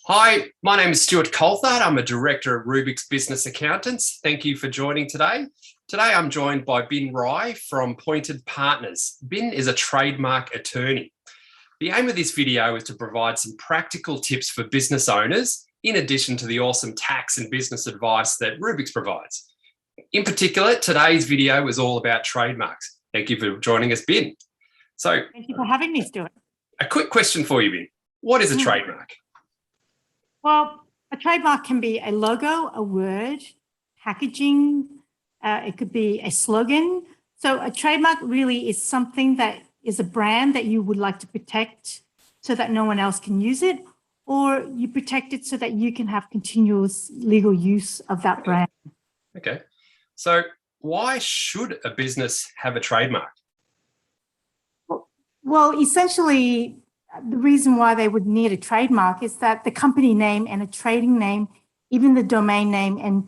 Hi, my name is Stuart Coulthard. I'm a director of Rubiix Business Accountants. Thank you for joining today. Today, I'm joined by Binh from Pointon Partners. Binh is a trademark attorney. The aim of this video is to provide some practical tips for business owners, in addition to the awesome tax and business advice that Rubiix provides. In particular, today's video is all about trademarks. Thank you for joining us, Binh. So, thank you for having me, Stuart. A quick question for you, Binh. What is a trademark? Well, a trademark can be a logo, a word, packaging, it could be a slogan. So a trademark really is something that is a brand that you would like to protect so that no one else can use it, or you protect it so that you can have continuous legal use of that brand. Okay. So why should a business have a trademark? Well, essentially, the reason why they would need a trademark is that the company name and a trading name, even the domain name and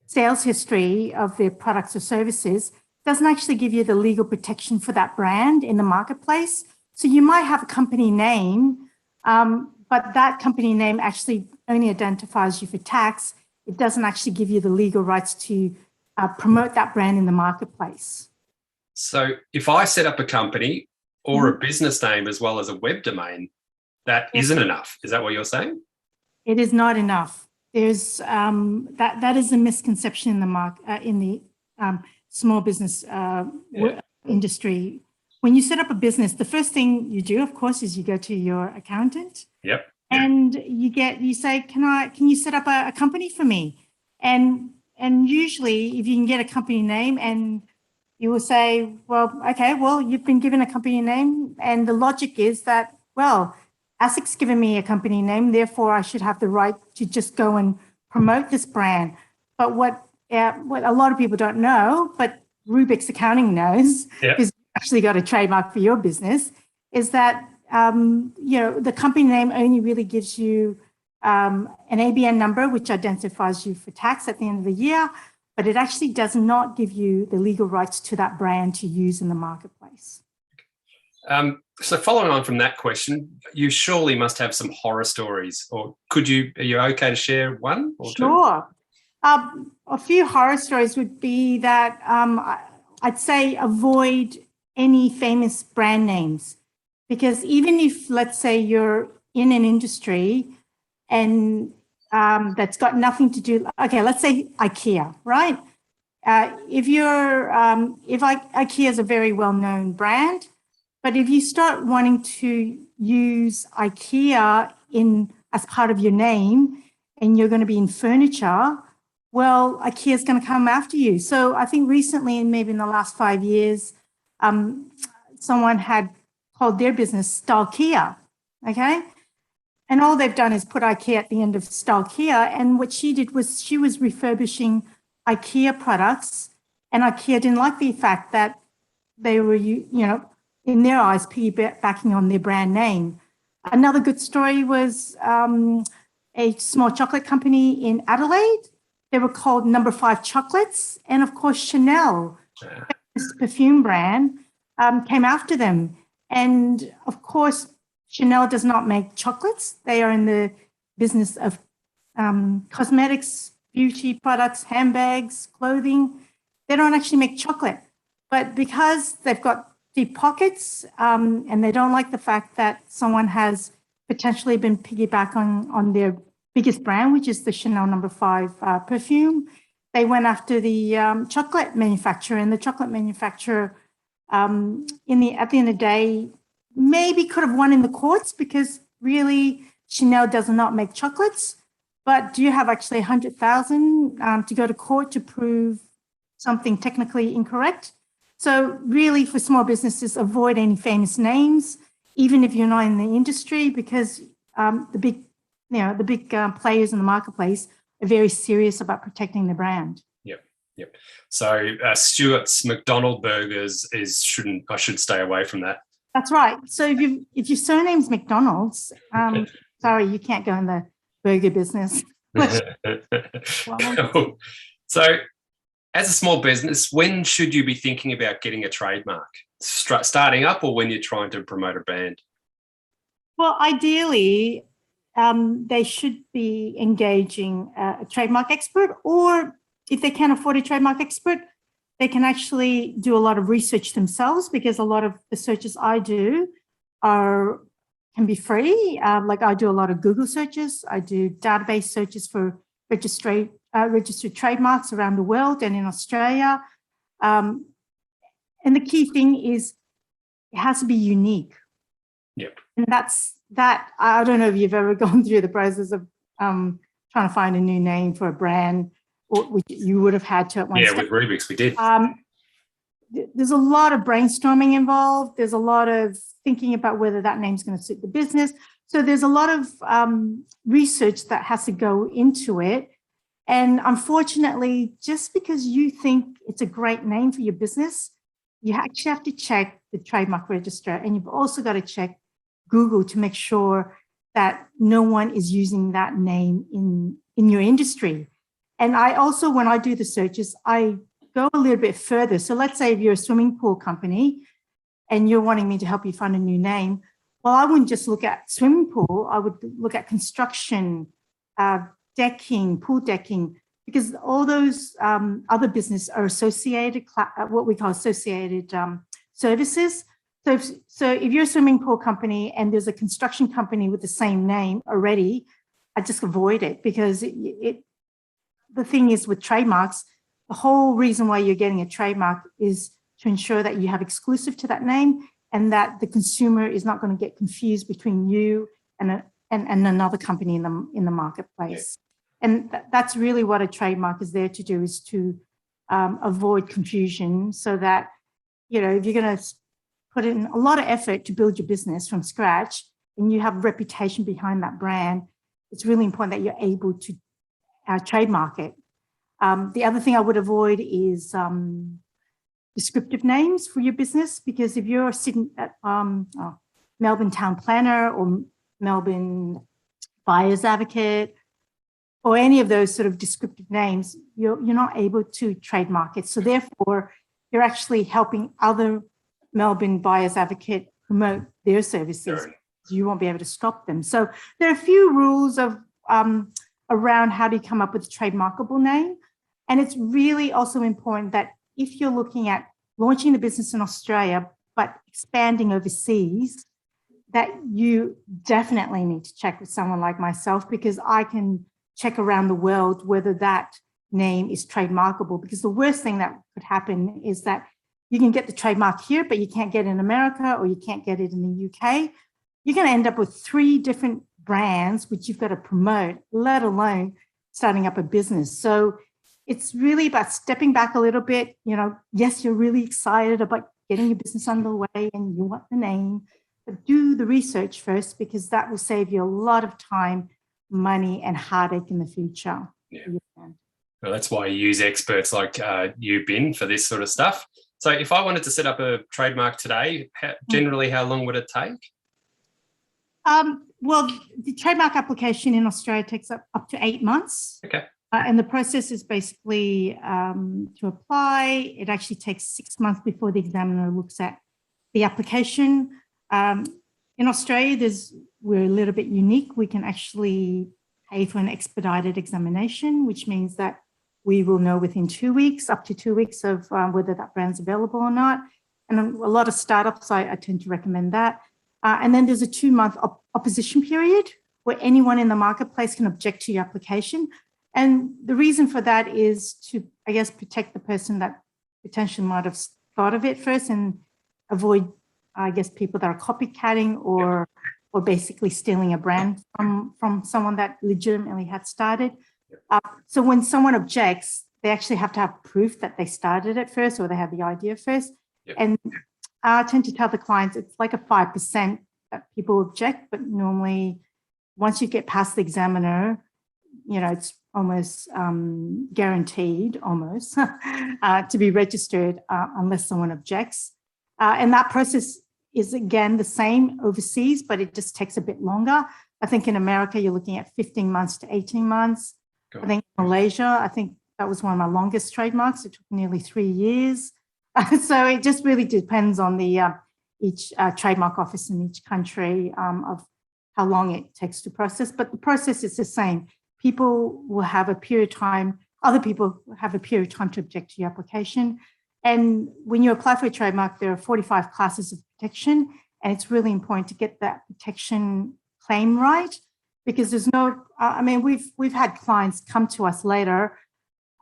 sales history of their products or services doesn't actually give you the legal protection for that brand in the marketplace. So you might have a company name, but that company name actually only identifies you for tax. It doesn't actually give you the legal rights to promote that brand in the marketplace. So if I set up a company or a business name as well as a web domain, that isn't enough. Is that what you're saying? It is not enough. There's that is a misconception in the small business industry. When you set up a business, the first thing you do, of course, is you go to your accountant. Yep. And you say, can you set up a company for me? And usually, if you can get a company name, and you will say, well, okay, well, you've been given a company name, and the logic is that, well, ASIC's given me a company name, therefore I should have the right to just go and promote this brand. But what a lot of people don't know, but Rubiix Accounting knows, because you actually got a trademark for your business, is that the company name only really gives you an ABN number, which identifies you for tax at the end of the year, but it actually does not give you the legal rights to that brand to use in the marketplace. So following on from that question, you surely must have some horror stories, or are you okay to share one or two? Sure. A few horror stories would be that I'd say avoid any famous brand names, because even if, let's say, you're in an industry and that's got nothing to do, okay, let's say IKEA, right? If IKEA is a very well-known brand, but if you start wanting to use IKEA as part of your name and you're going to be in furniture, well, IKEA is going to come after you. So I think recently, maybe in the last 5 years, someone had called their business Stalkia, okay? And all they've done is put IKEA at the end of Stalkia. And what she did was she was refurbishing IKEA products, and IKEA didn't like the fact that they were, in their eyes, piggybacking on their brand name. Another good story was a small chocolate company in Adelaide. They were called Number 5 Chocolates. And of course, Chanel, this perfume brand, came after them. And of course, Chanel does not make chocolates. They are in the business of cosmetics, beauty products, handbags, clothing. They don't actually make chocolate. But because they've got deep pockets and they don't like the fact that someone has potentially been piggyback on their biggest brand, which is the Chanel Number 5 perfume, they went after the chocolate manufacturer, and the chocolate manufacturer at the end of the day maybe could have won in the courts, because really Chanel does not make chocolates. But do you have actually 100,000 to go to court to prove something technically incorrect? So really, for small businesses, avoid any famous names, even if you're not in the industry, because the big players in the marketplace are very serious about protecting the brand. Yep. So Stuart's McDonald's burgers I should stay away from that. That's right. So if your surname's McDonald's, sorry, you can't go in the burger business. So as a small business, when should you be thinking about getting a trademark? Starting up, or when you're trying to promote a brand? Well, ideally, they should be engaging a trademark expert, or if they can't afford a trademark expert, they can actually do a lot of research themselves, because a lot of the searches I do can be free. Like I do a lot of Google searches. I do database searches for registered trademarks around the world and in Australia. And the key thing is it has to be unique. Yep. And that. I don't know if you've ever gone through the process of trying to find a new name for a brand, or which you would have had to at one stage. Yeah, with Rubiix we did. There's a lot of brainstorming involved. There's a lot of thinking about whether that name's going to suit the business. So there's a lot of research that has to go into it. And unfortunately, just because you think it's a great name for your business, you actually have to check the trademark register, and you've also got to check Google to make sure that no one is using that name in your industry. And I also, when I do the searches, I go a little bit further. So let's say if you're a swimming pool company and you're wanting me to help you find a new name, well, I wouldn't just look at swimming pool. I would look at construction, decking, pool decking, because all those other businesses are associated, what we call associated services. So if you're a swimming pool company and there's a construction company with the same name already, I just avoid it, because the thing is with trademarks, the whole reason why you're getting a trademark is to ensure that you have exclusive to that name, and that the consumer is not going to get confused between you and another company in the marketplace. Yeah. And that's really what a trademark is there to do, is to avoid confusion, so that, you know, if you're going to put in a lot of effort to build your business from scratch and you have a reputation behind that brand, it's really important that you're able to trademark it. The other thing I would avoid is descriptive names for your business, because if you're sitting at Melbourne Town Planner or Melbourne Buyer's Advocate or any of those sort of descriptive names, you're not able to trademark it. So therefore, you're actually helping other Melbourne Buyer's Advocate promote their services. Sure. You won't be able to stop them. So there are a few rules of around how do you come up with a trademarkable name. And it's really also important that if you're looking at launching the business in Australia, but expanding overseas, that you definitely need to check with someone like myself, because I can check around the world whether that name is trademarkable. Because the worst thing that could happen is that you can get the trademark here, but you can't get it in America, or you can't get it in the UK. You're going to end up with 3 different brands which you've got to promote, let alone starting up a business. So it's really about stepping back a little bit. You know, yes, you're really excited about getting your business underway and you want the name, but do the research first, because that will save you a lot of time, money, and heartache in the future. Yeah. Well, that's why you use experts like you, Binh, for this sort of stuff. So if I wanted to set up a trademark today, generally how long would it take? Well, the trademark application in Australia takes up to 8 months. Okay. And the process is basically to apply. It actually takes 6 months before the examiner looks at the application. In Australia, we're a little bit unique. We can actually pay for an expedited examination, which means that we will know within 2 weeks, up to 2 weeks, of whether that brand's available or not. And a lot of startups, I tend to recommend that. And then there's a 2-month opposition period where anyone in the marketplace can object to your application. And the reason for that is to, I guess, protect the person that potentially might have thought of it first, and avoid, I guess, people that are copycatting or basically stealing a brand from someone that legitimately had started. So when someone objects, they actually have to have proof that they started it first, or they have the idea first. Yep. And I tend to tell the clients it's like a 5% that people object, but normally once you get past the examiner, you know, it's almost guaranteed almost to be registered unless someone objects. And that process is, again, the same overseas, but it just takes a bit longer. I think in America, you're looking at 15 months to 18 months. I think in Malaysia, I think that was one of my longest trademarks. It took nearly 3 years. So it just really depends on the each trademark office in each country of how long it takes to process, but the process is the same. People will have a period of time, other people have a period of time to object to your application. And when you apply for a trademark, there are 45 classes of protection, and it's really important to get that protection claim right, because there's no, I mean, we've had clients come to us later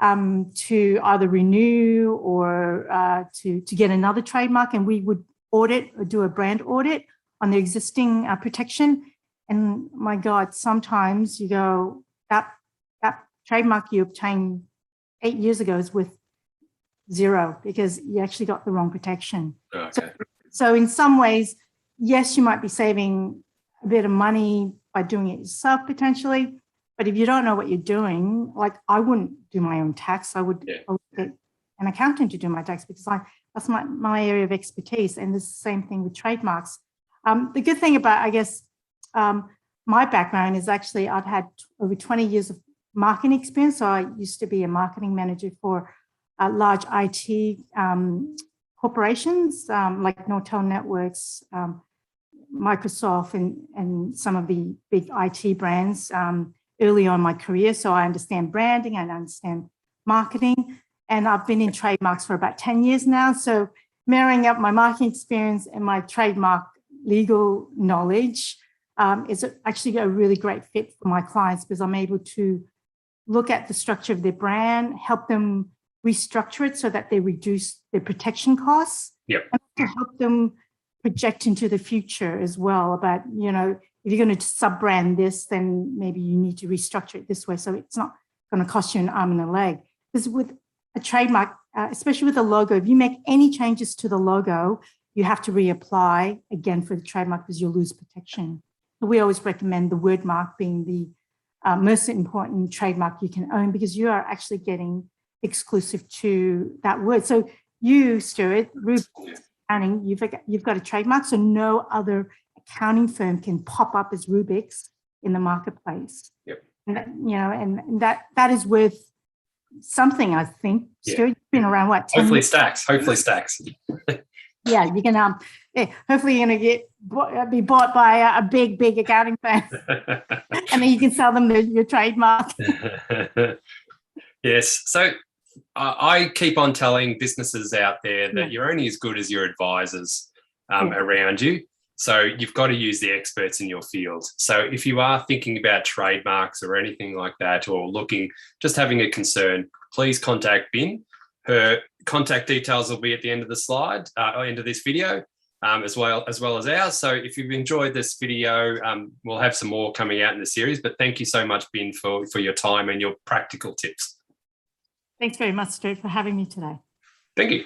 to either renew or to get another trademark, and we would audit or do a brand audit on the existing protection. And my God, sometimes you go, that trademark you obtained 8 years ago is worth zero because you actually got the wrong protection. Okay. So in some ways, yes, you might be saving a bit of money by doing it yourself potentially, but if you don't know what you're doing, like I wouldn't do my own tax. I would get an accountant to do my tax because that's my area of expertise. And it's the same thing with trademarks. The good thing about, I guess, my background is actually I've had over 20 years of marketing experience. So I used to be a marketing manager for large IT corporations like Nortel Networks, Microsoft, and some of the big IT brands early on in my career. So I understand branding and I understand marketing. And I've been in trademarks for about 10 years now. So marrying up my marketing experience and my trademark legal knowledge is actually a really great fit for my clients because I'm able to look at the structure of their brand, help them restructure it so that they reduce their protection costs. Yep. And to help them project into the future as well about, if you're going to sub-brand this, then maybe you need to restructure it this way. So it's not going to cost you an arm and a leg. Because with a trademark, especially with a logo, if you make any changes to the logo, you have to reapply again for the trademark because you'll lose protection. So we always recommend the word mark being the most important trademark you can own because you are actually getting exclusive to that word. So you, Stuart, Rubiix Accounting, you've got a trademark, so no other accounting firm can pop up as Rubiix in the marketplace. Yep. And that, and that is worth something, I think. Yeah. Stuart, you've been around what? Hopefully stacks. Yeah, you can. Hopefully, you're gonna be bought by a big accounting firm, and then you can sell them your trademark. Yes. So I keep on telling businesses out there that you're only as good as your advisors around you. So you've got to use the experts in your field. So if you are thinking about trademarks or anything like that, or just having a concern, please contact Binh. Her contact details will be at the end of the slide, end of this video, as well as ours. So if you've enjoyed this video, we'll have some more coming out in the series. But thank you so much, Binh, for your time and your practical tips. Thanks very much, Stuart, for having me today. Thank you.